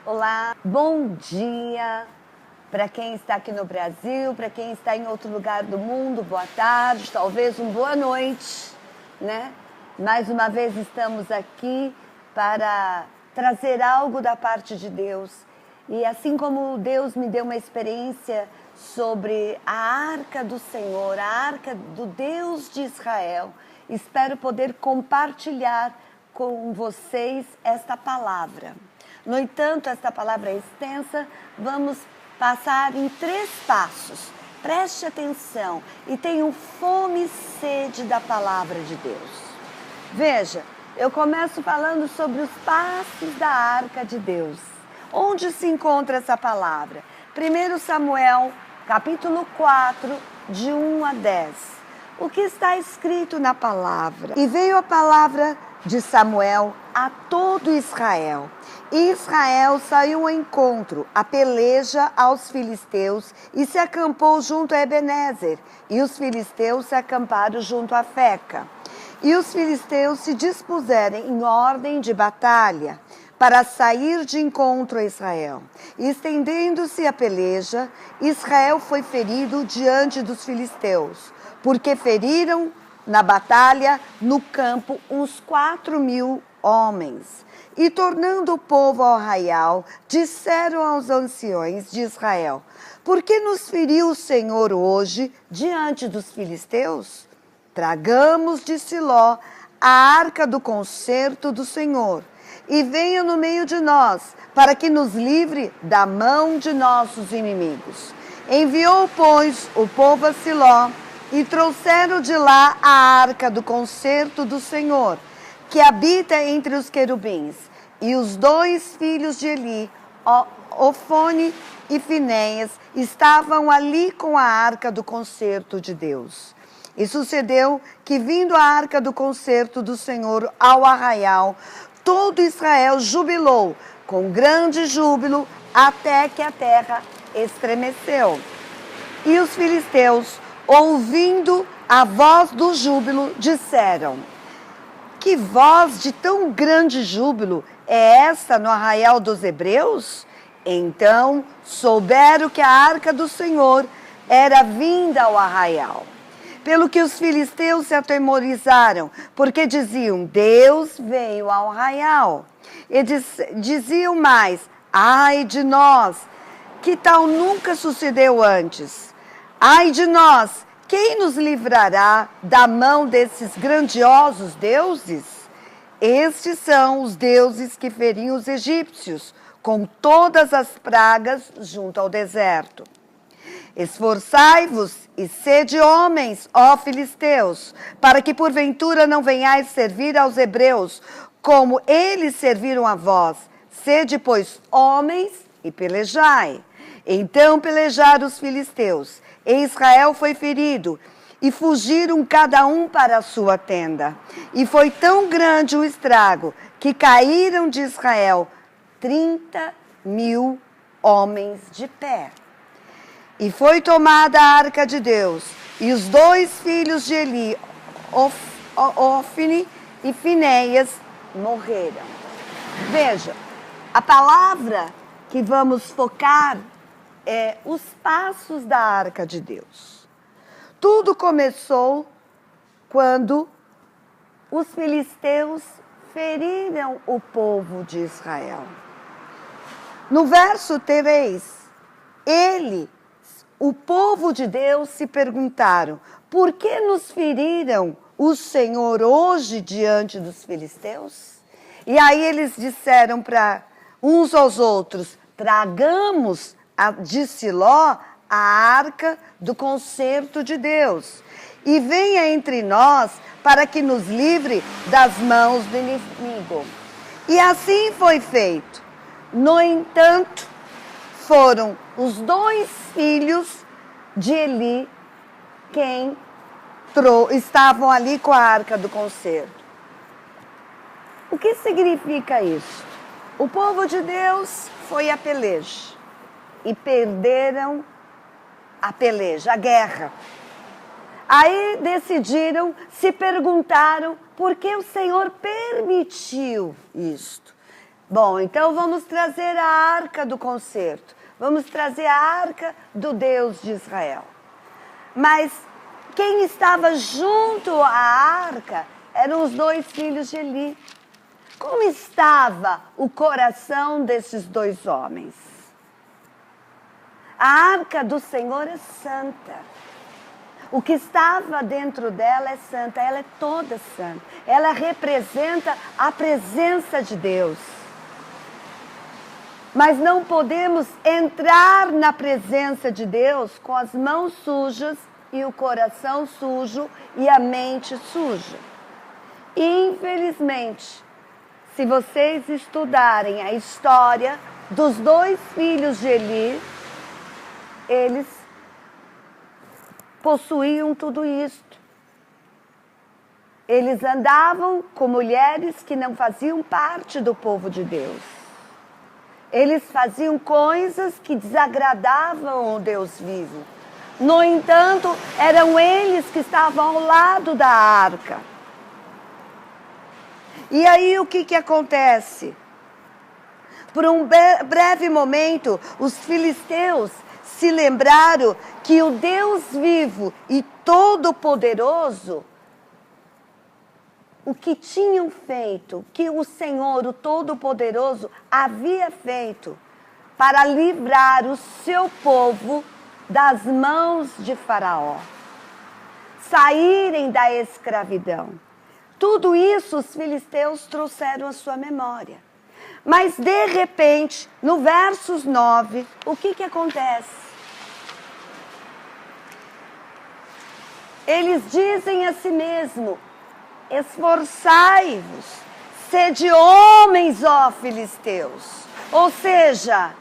Olá, bom dia para quem está aqui no Brasil, para quem está em outro lugar do mundo, boa tarde, talvez uma boa noite, né? Mais uma vez estamos aqui para trazer algo da parte de Deus. E assim como Deus me deu uma experiência sobre a arca do Senhor, a arca do Deus de Israel, espero poder compartilhar com vocês esta palavra. No entanto, esta palavra é extensa, vamos passar em 3 passos. Preste atenção e tenham fome e sede da palavra de Deus. Veja, eu começo falando sobre os passos da arca de Deus. Onde se encontra essa palavra? 1 Samuel, capítulo 4, de 1 a 10. O que está escrito na palavra? E veio a palavra de Samuel a todo Israel. E Israel saiu ao encontro, a peleja aos filisteus, e se acampou junto a Ebenezer. E os filisteus se acamparam junto a Feca. E os filisteus se dispuseram em ordem de batalha para sair de encontro a Israel. E estendendo-se a peleja, Israel foi ferido diante dos filisteus, porque feriram na batalha, no campo, uns 4.000 homens. E tornando o povo ao arraial, disseram aos anciões de Israel: por que nos feriu o Senhor hoje diante dos filisteus? Tragamos de Siló a arca do concerto do Senhor, e venha no meio de nós, para que nos livre da mão de nossos inimigos. Enviou, pois, o povo a Siló, e trouxeram de lá a arca do concerto do Senhor, que habita entre os querubins. E os 2 filhos de Eli, Ofone e Finéias, estavam ali com a arca do concerto de Deus. E sucedeu que, vindo a arca do concerto do Senhor ao arraial, todo Israel jubilou com grande júbilo, até que a terra estremeceu. E os filisteus, ouvindo a voz do júbilo, disseram: que voz de tão grande júbilo é esta no arraial dos hebreus? Então souberam que a arca do Senhor era vinda ao arraial. Pelo que os filisteus se atemorizaram, porque diziam: Deus veio ao arraial. E diziam mais: ai de nós, que tal nunca sucedeu antes. Ai de nós, quem nos livrará da mão desses grandiosos deuses? Estes são os deuses que feriam os egípcios, com todas as pragas junto ao deserto. Esforçai-vos e sede homens, ó filisteus, para que porventura não venhais servir aos hebreus, como eles serviram a vós. Sede, pois, homens e pelejai. Então pelejaram os filisteus, e Israel foi ferido, e fugiram cada um para a sua tenda. E foi tão grande o estrago, que caíram de Israel 30.000 homens de pé. E foi tomada a arca de Deus, e os 2 filhos de Eli, Ofne e Finéias, morreram. Veja, a palavra que vamos focar é os passos da arca de Deus. Tudo começou quando os filisteus feriram o povo de Israel. No verso 3, o povo de Deus se perguntaram: por que nos feriram o Senhor hoje diante dos filisteus? E aí eles disseram para uns aos outros: tragamos de Siló a arca do concerto de Deus, e venha entre nós para que nos livre das mãos do inimigo. E assim foi feito. No entanto, foram os 2 filhos de Eli quem estavam ali com a arca do concerto. O que significa isso? O povo de Deus foi à peleja e perderam a peleja, a guerra. Aí decidiram, se perguntaram por que o Senhor permitiu isto. Bom, então vamos trazer a arca do concerto. Vamos trazer a arca do Deus de Israel. Mas quem estava junto à arca eram os 2 filhos de Eli. Como estava o coração desses 2 homens? A arca do Senhor é santa. O que estava dentro dela é santa, ela é toda santa. Ela representa a presença de Deus. Mas não podemos entrar na presença de Deus com as mãos sujas e o coração sujo e a mente suja. Infelizmente, se vocês estudarem a história dos 2 filhos de Eli, eles possuíam tudo isto. Eles andavam com mulheres que não faziam parte do povo de Deus. Eles faziam coisas que desagradavam o Deus vivo. No entanto, eram eles que estavam ao lado da arca. E aí o que acontece? Por um breve momento, os filisteus se lembraram que o Deus vivo e todo-poderoso, o que tinham feito, que o Senhor, o Todo-Poderoso, havia feito para livrar o seu povo das mãos de Faraó, saírem da escravidão. Tudo isso os filisteus trouxeram à sua memória. Mas, de repente, no versos 9, o que acontece? Eles dizem a si mesmo: esforçai-vos, sede homens, ó filisteus. Ou seja,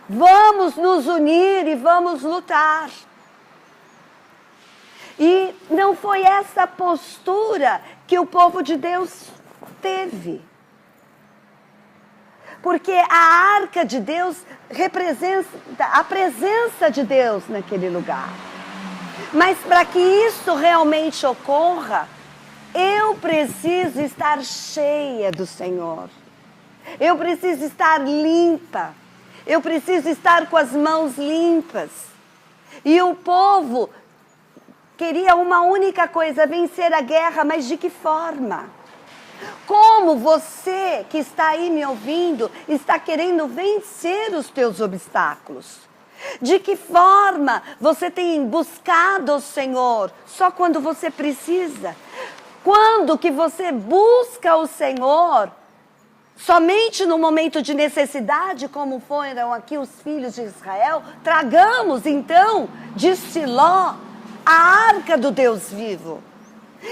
vamos nos unir e vamos lutar. E não foi essa postura que o povo de Deus teve. Porque a arca de Deus representa a presença de Deus naquele lugar. Mas para que isso realmente ocorra, eu preciso estar cheia do Senhor. Eu preciso estar limpa. Eu preciso estar com as mãos limpas. E o povo queria uma única coisa: vencer a guerra, mas de que forma? Como você que está aí me ouvindo está querendo vencer os teus obstáculos? De que forma você tem buscado o Senhor só quando você precisa? Quando que você busca o Senhor somente no momento de necessidade, como foram aqui os filhos de Israel? Tragamos então de Siló a arca do Deus vivo.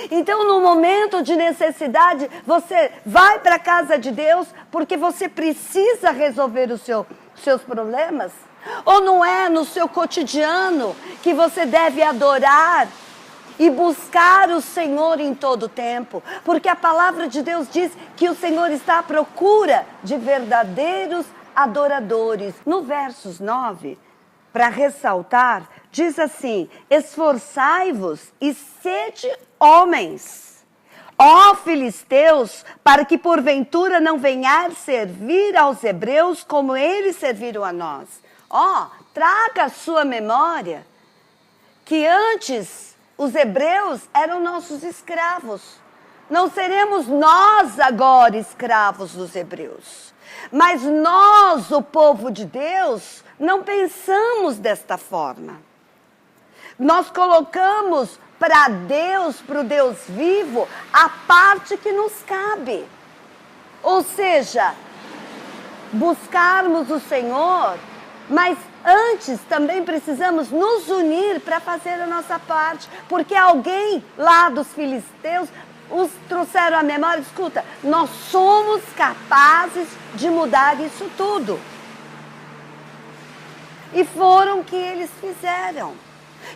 Então, no momento de necessidade, você vai para a casa de Deus porque você precisa resolver os seus problemas? Ou não é no seu cotidiano que você deve adorar e buscar o Senhor em todo o tempo? Porque a palavra de Deus diz que o Senhor está à procura de verdadeiros adoradores. No versos 9, para ressaltar, diz assim: esforçai-vos e sede homens, ó filisteus, para que porventura não venhais servir aos hebreus como eles serviram a nós. Traga à sua memória que antes os hebreus eram nossos escravos. Não seremos nós agora escravos dos hebreus. Mas nós, o povo de Deus, não pensamos desta forma. Nós colocamos para Deus, para o Deus vivo, a parte que nos cabe. Ou seja, buscarmos o Senhor, mas antes também precisamos nos unir para fazer a nossa parte. Porque alguém lá dos filisteus os trouxeram à memória: escuta, nós somos capazes de mudar isso tudo. E foram o que eles fizeram.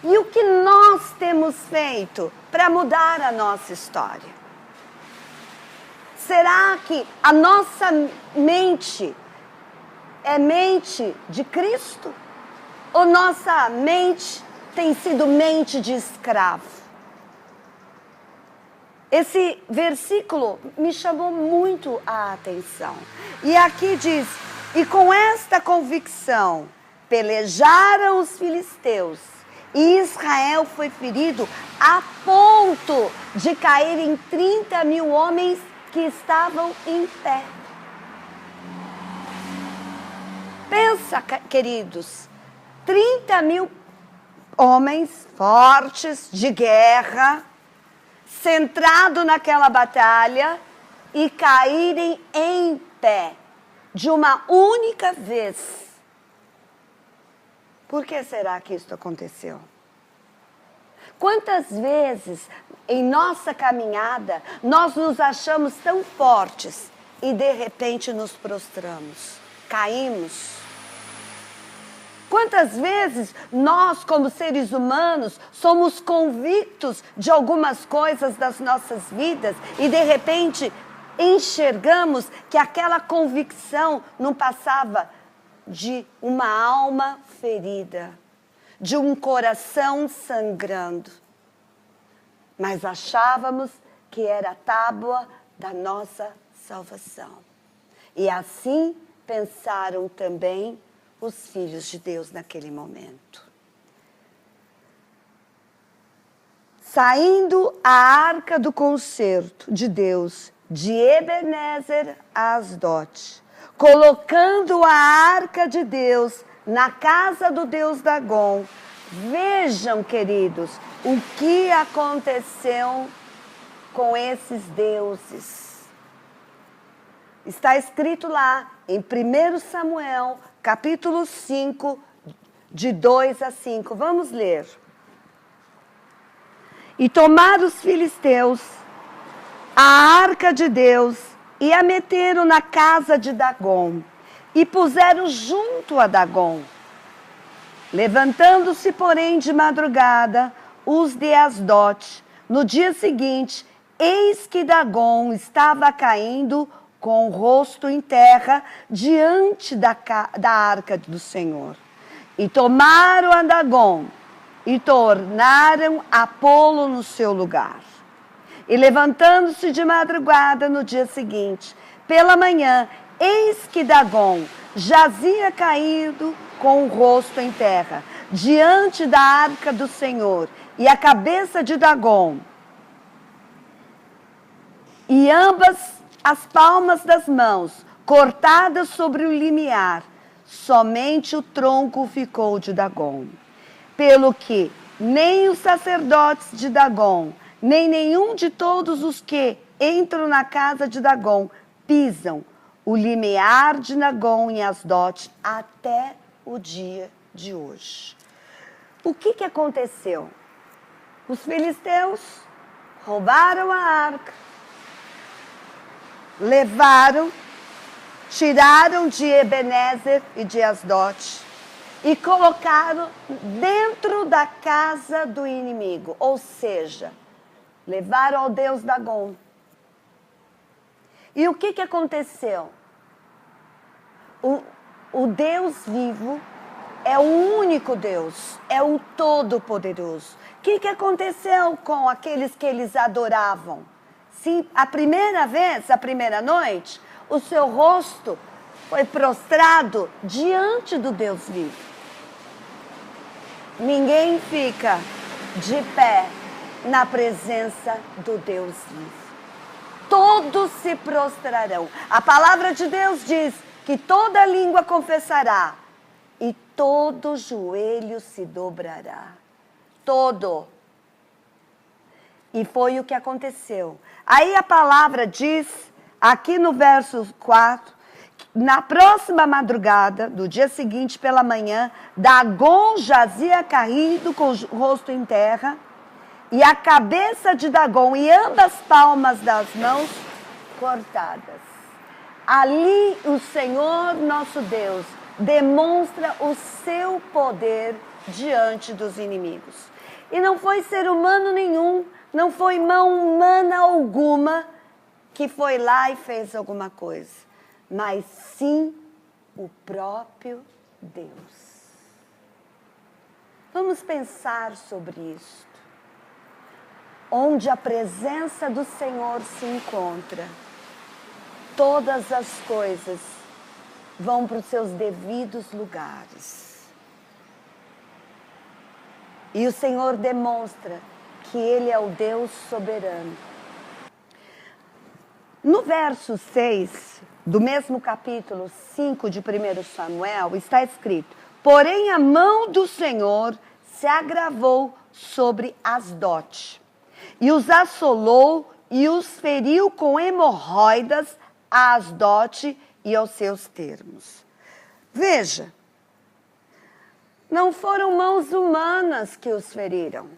E o que nós temos feito para mudar a nossa história? Será que a nossa mente é mente de Cristo? Ou nossa mente tem sido mente de escravo? Esse versículo me chamou muito a atenção. E aqui diz: e com esta convicção pelejaram os filisteus, e Israel foi ferido a ponto de caírem 30.000 homens que estavam em pé. Pensa, queridos, 30.000 homens fortes de guerra, centrado naquela batalha, e caírem em pé de uma única vez. Por que será que isso aconteceu? Quantas vezes em nossa caminhada nós nos achamos tão fortes e de repente nos prostramos, caímos? Quantas vezes nós, como seres humanos, somos convictos de algumas coisas das nossas vidas e de repente enxergamos que aquela convicção não passava de uma alma ferida, de um coração sangrando, mas achávamos que era a tábua da nossa salvação. E assim pensaram também os filhos de Deus naquele momento. Saindo a arca do concerto de Deus de Ebenezer a Asdote, colocando a arca de Deus na casa do deus Dagom. Vejam, queridos, o que aconteceu com esses deuses. Está escrito lá em 1 Samuel, capítulo 5, de 2 a 5. Vamos ler. E tomaram os filisteus a arca de Deus e a meteram na casa de Dagom e puseram junto a Dagom. Levantando-se, porém, de madrugada, os de Asdote, no dia seguinte, eis que Dagom estava caindo com o rosto em terra diante da arca do Senhor. E tomaram a Dagom e tornaram a pô-lo no seu lugar. E levantando-se de madrugada no dia seguinte, pela manhã, eis que Dagom jazia caído com o rosto em terra, diante da arca do Senhor, e a cabeça de Dagom, e ambas as palmas das mãos, cortadas sobre o limiar, somente o tronco ficou de Dagom. Pelo que nem os sacerdotes de Dagom, nem nenhum de todos os que entram na casa de Dagom pisam o limiar de Dagom em Asdote até o dia de hoje. O que aconteceu? Os filisteus roubaram a arca, levaram, tiraram de Ebenezer e de Asdote e colocaram dentro da casa do inimigo, ou seja, levaram ao deus Dagom. E o que aconteceu? O Deus vivo é o único Deus, é o Todo-Poderoso. O que aconteceu com aqueles que eles adoravam? Sim, a primeira vez, a primeira noite, o seu rosto foi prostrado diante do Deus vivo. Ninguém fica de pé na presença do Deus vivo. Todos se prostrarão. A palavra de Deus diz que toda língua confessará e todo joelho se dobrará. Todo. E foi o que aconteceu. Aí a palavra diz, aqui no verso 4, na próxima madrugada, do dia seguinte pela manhã, Dagom jazia caído com o rosto em terra, e a cabeça de Dagom e ambas palmas das mãos cortadas. Ali o Senhor nosso Deus demonstra o seu poder diante dos inimigos. E não foi ser humano nenhum, não foi mão humana alguma que foi lá e fez alguma coisa, mas sim o próprio Deus. Vamos pensar sobre isso. onde a presença do Senhor se encontra, todas as coisas vão para os seus devidos lugares. E o Senhor demonstra que Ele é o Deus soberano. No verso 6 do mesmo capítulo 5 de 1 Samuel, está escrito: porém a mão do Senhor se agravou sobre Asdote, e os assolou e os feriu com hemorroidas a Asdote e aos seus termos. Veja, não foram mãos humanas que os feriram.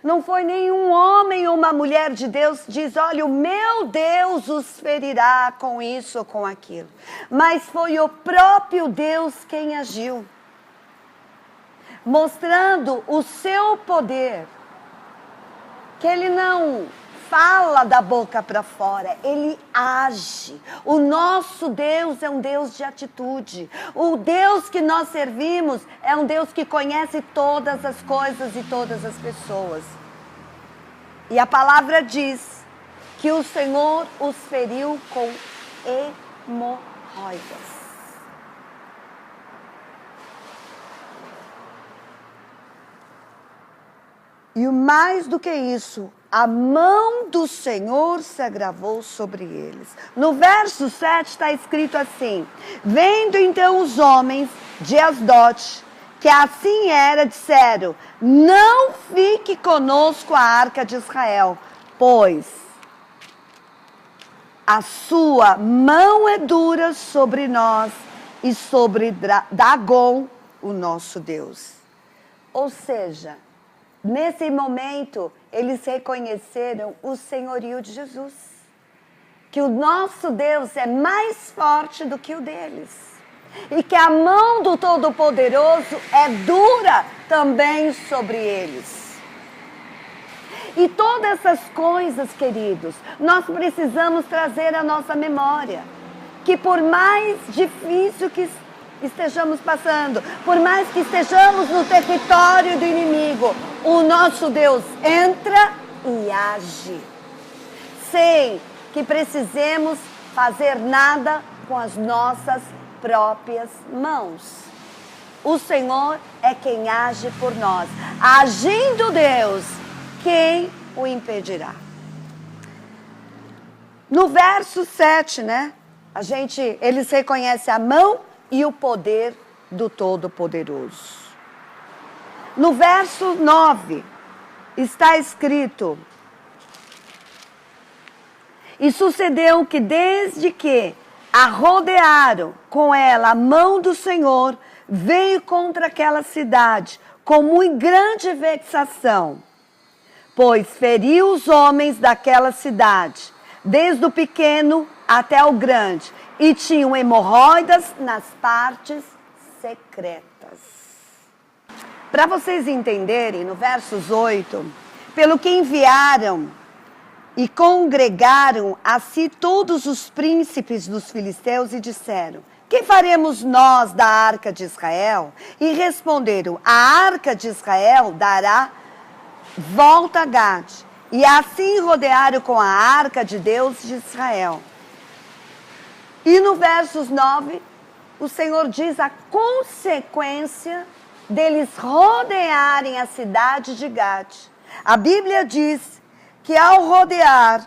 Não foi nenhum homem ou uma mulher de Deus que diz: olha, o meu Deus os ferirá com isso ou com aquilo. Mas foi o próprio Deus quem agiu, mostrando o seu poder, que Ele não fala da boca para fora, Ele age. O nosso Deus é um Deus de atitude. O Deus que nós servimos é um Deus que conhece todas as coisas e todas as pessoas. E a palavra diz que o Senhor os feriu com hemorroidas. E mais do que isso, a mão do Senhor se agravou sobre eles. No verso 7 está escrito assim: vendo então os homens de Asdote, que assim era, disseram: não fique conosco a arca de Israel, pois a sua mão é dura sobre nós e sobre Dagon, o nosso Deus. Ou seja, nesse momento, eles reconheceram o senhorio de Jesus. Que o nosso Deus é mais forte do que o deles. E que a mão do Todo-Poderoso é dura também sobre eles. E todas essas coisas, queridos, nós precisamos trazer à nossa memória. Que por mais difícil que estejamos passando, por mais que estejamos no território do inimigo, o nosso Deus entra e age, sem que precisemos fazer nada com as nossas próprias mãos. O Senhor é quem age por nós. Agindo Deus, quem o impedirá? No verso 7, né? Eles reconhecem a mão e o poder do Todo-Poderoso. No verso 9, está escrito: e sucedeu que desde que a rodearam com ela, a mão do Senhor veio contra aquela cidade com muito grande vexação, pois feriu os homens daquela cidade, desde o pequeno até o grande, e tinham hemorroidas nas partes secretas. Para vocês entenderem, no versos 8, pelo que enviaram e congregaram a si todos os príncipes dos filisteus e disseram: que faremos nós da arca de Israel? E responderam: a arca de Israel dará volta a Gade. E assim rodearam com a arca de Deus de Israel. E no versos 9, o Senhor diz a consequência deles rodearem a cidade de Gade. A Bíblia diz que ao rodear,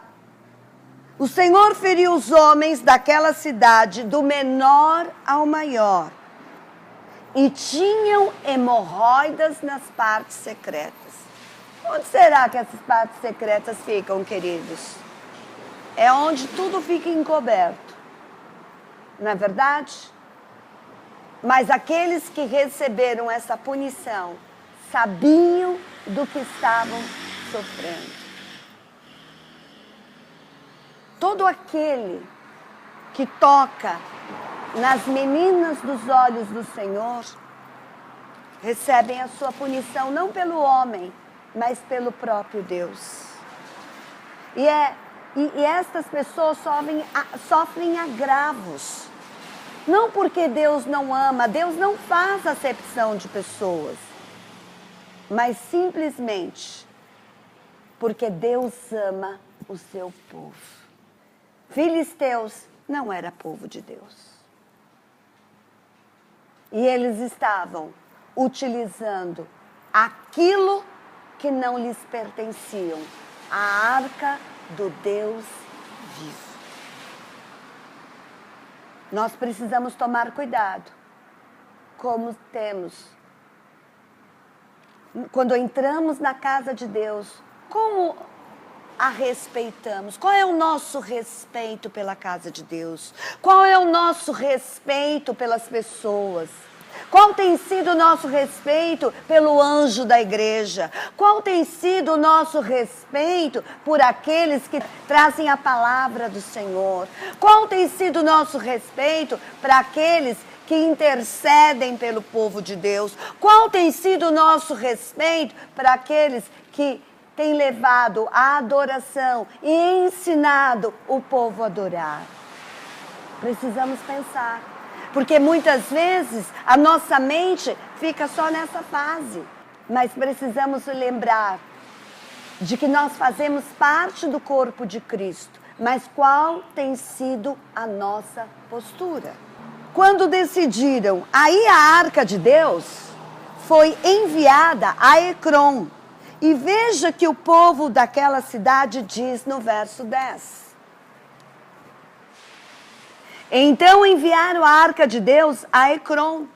o Senhor feriu os homens daquela cidade, do menor ao maior, e tinham hemorroidas nas partes secretas. Onde será que essas partes secretas ficam, queridos? É onde tudo fica encoberto, não é verdade? Mas aqueles que receberam essa punição sabiam do que estavam sofrendo. Todo aquele que toca nas meninas dos olhos do Senhor recebem a sua punição não pelo homem, mas pelo próprio Deus. E estas pessoas sofrem agravos. Não porque Deus não ama, Deus não faz acepção de pessoas, mas simplesmente porque Deus ama o seu povo. Filisteus não era povo de Deus. E eles estavam utilizando aquilo que não lhes pertenciam, a arca do Deus vivo. Nós precisamos tomar cuidado, como temos. Quando entramos na casa de Deus, como a respeitamos? Qual é o nosso respeito pela casa de Deus? Qual é o nosso respeito pelas pessoas? Qual tem sido o nosso respeito pelo anjo da igreja? Qual tem sido o nosso respeito por aqueles que trazem a palavra do Senhor? Qual tem sido o nosso respeito para aqueles que intercedem pelo povo de Deus? Qual tem sido o nosso respeito para aqueles que têm levado a adoração e ensinado o povo a adorar? Precisamos pensar. Porque muitas vezes a nossa mente fica só nessa fase. Mas precisamos lembrar de que nós fazemos parte do corpo de Cristo. Mas qual tem sido a nossa postura? Quando decidiram, aí a arca de Deus foi enviada a Ecrom. E veja que o povo daquela cidade diz no verso 10. Então enviaram a arca de Deus a Ecrom.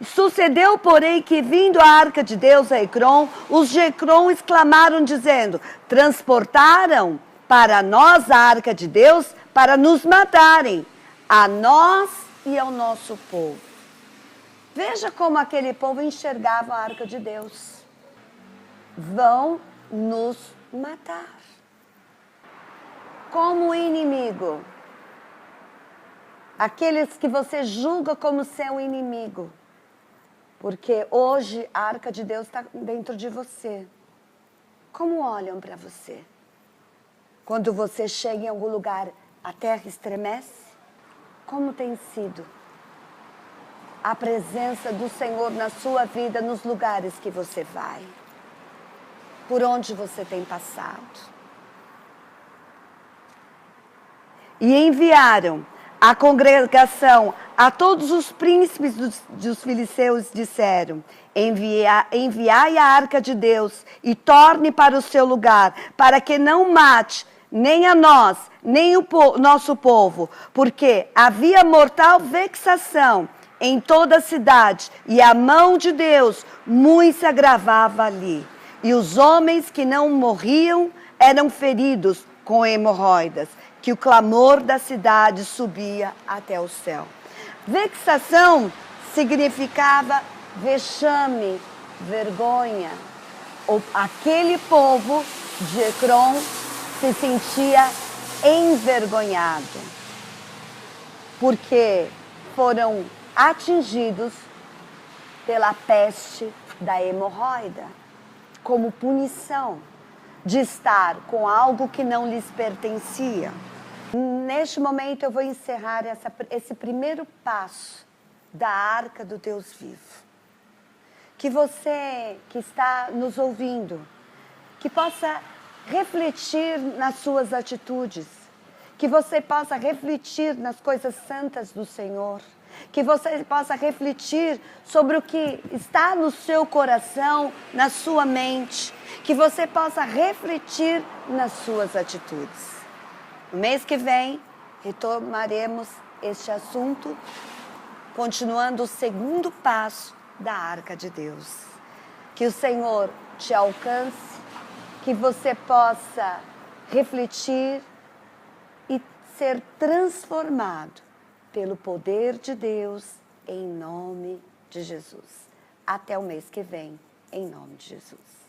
Sucedeu, porém, que vindo a arca de Deus a Ecrom, os de Ecrom exclamaram, dizendo: transportaram para nós a arca de Deus para nos matarem, a nós e ao nosso povo. Veja como aquele povo enxergava a arca de Deus. Vão nos matar. Como inimigo. Aqueles que você julga como seu inimigo. Porque hoje a arca de Deus está dentro de você. Como olham para você? Quando você chega em algum lugar, a terra estremece? Como tem sido a presença do Senhor na sua vida, nos lugares que você vai? Por onde você tem passado? E enviaram a congregação, a todos os príncipes dos filisteus, disseram: enviai a arca de Deus e torne para o seu lugar, para que não mate nem a nós, nem o nosso povo, porque havia mortal vexação em toda a cidade, e a mão de Deus muito se agravava ali. E os homens que não morriam eram feridos com hemorroidas, que o clamor da cidade subia até o céu. Vexação significava vexame, vergonha. Aquele povo de Ecrom se sentia envergonhado, porque foram atingidos pela peste da hemorroida, como punição de estar com algo que não lhes pertencia. Neste momento eu vou encerrar esse primeiro passo da arca do Deus vivo. Que você que está nos ouvindo, que possa refletir nas suas atitudes, que você possa refletir nas coisas santas do Senhor, que você possa refletir sobre o que está no seu coração, na sua mente, que você possa refletir nas suas atitudes. No mês que vem, retomaremos este assunto, continuando o segundo passo da arca de Deus. Que o Senhor te alcance, que você possa refletir e ser transformado pelo poder de Deus, em nome de Jesus. Até o mês que vem, em nome de Jesus.